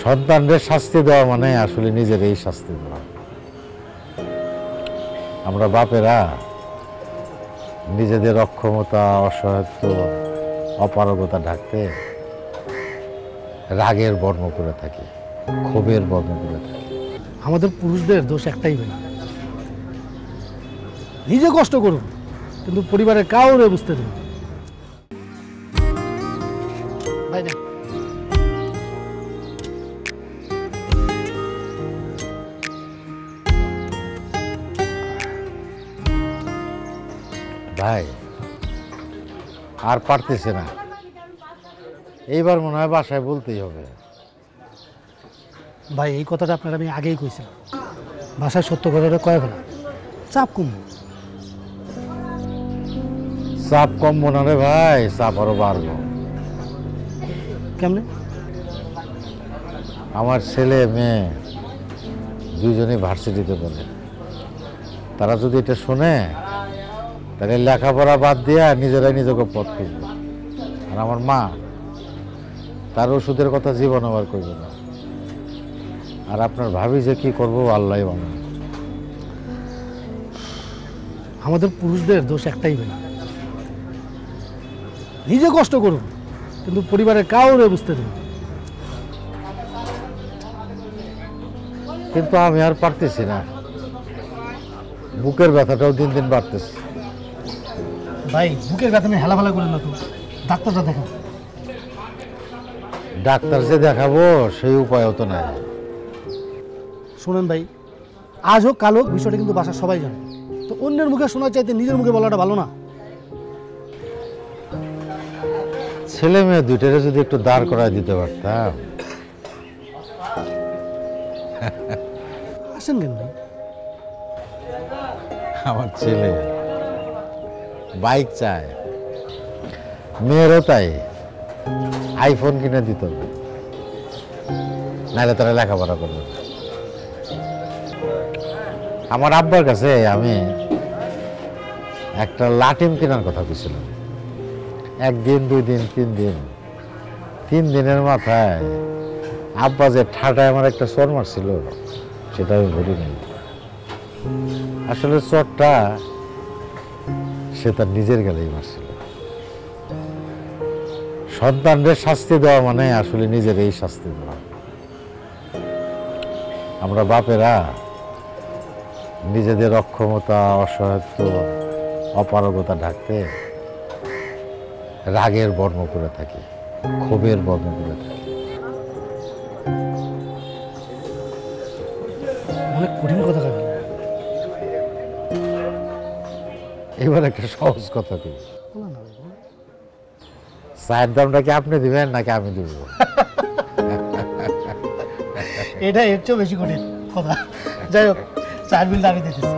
সন্তানদের শাস্তি দেওয়া মানে আসলে নিজেরই শাস্তি দেওয়া। আমরা বাপেরা নিজেদের অক্ষমতা, অসহায়ত্ব, অপারগতা ঢাকতে রাগের বর্ণ করে থাকি, ক্ষোভের বর্ণ করে থাকি। আমাদের পুরুষদের দোষ একটাই ভাই, নিজে কষ্ট করুন কিন্তু পরিবারের কাউরে বুঝতে দেব ভাই না। ভাই আর পারতেছে না, এইবার মনে হয় বাসায় বলতেই হবে। ভাই এই কথাটা আপনার আমি আগেই কইছিলাম, বাসায় সত্য কথাটা কয়ে ফেলা, চাপ কমবো। চাপ কমবো না রে ভাই, চাপ আরো বাড়বো। কেমনে? আমার ছেলে মেয়ে দুইজনই ভার্সিটিতে পড়ে, তারা যদি এটা শোনে তাহলে লেখাপড়া বাদ দিয়া নিজেরাই নিজেকে পথ খুঁজবে। আর আমার মা, তার ওষুধের কথা জীবন আবার করবে না। আর আপনার ভাবি যে কি করবো আল্লাহ জানে। আমাদের পুরুষদের দোষ একটাই ভাই, নিজে কষ্ট করুন কিন্তু পরিবারের কাউরে বুঝতে দেব। কিন্তু আমি আর পারতেছি না, বুকের ব্যথাটাও দিন দিন বাড়তেছে। ভাই বুকের ব্যথা নিয়ে হেলাফেলা করেন না তো, ডাক্তারটা দেখান। ডাক্তার যে দেখাবো সেই উপায়ও তো নাই। শোনেন ভাই, আজ হোক কাল হোক বিষয়টা কিন্তু বাসার সবাই জানে, তো অন্যের মুখে শোনার চাইতে নিজের মুখে বলাটা ভালো না? ছেলে মেয়ে দুইটারে যদি একটু দাঁড় করায় দিতে পারতাম। আসেন কেন ভাই? আমার ছেলে বাইক চায়, মেয়েরও তাই, আইফোন কিনে দিত, নাহলে তারা লেখাপড়া করবে। আমার আব্বার কাছে আমি একটা লাটিম কেনার কথা বলছিলাম, একদিন, 2 দিন, 3 দিন, 3 দিনের মাথায় আব্বা যে ঠাটায় আমার একটা চর মারছিল সেটা আমি ভুলি নাই। আসলে চরটা সে তার নিজের গেলেই মারছিল। সন্তানদের শাস্তি দেওয়া মানে আসলে নিজেরই শাস্তি দেওয়া। আমরা বাপেরা নিজেদের অক্ষমতা, অসহায়ত্ব, অপারগতা ঢাকতে রাগের বর্ণ করে থাকি, ক্ষোভের বর্ণ করে থাকি। অনেক কঠিন কথা ভাই। এবার একটা সহজ কথা কই, বলো না ভাই, বলো। চায়ের দামটা কি আপনি দিবেন নাকি আমি দিব? এটা এর চেয়েও বেশি কঠিন কথা। যাই হোক, চার বিলটা আমি দিতেছি।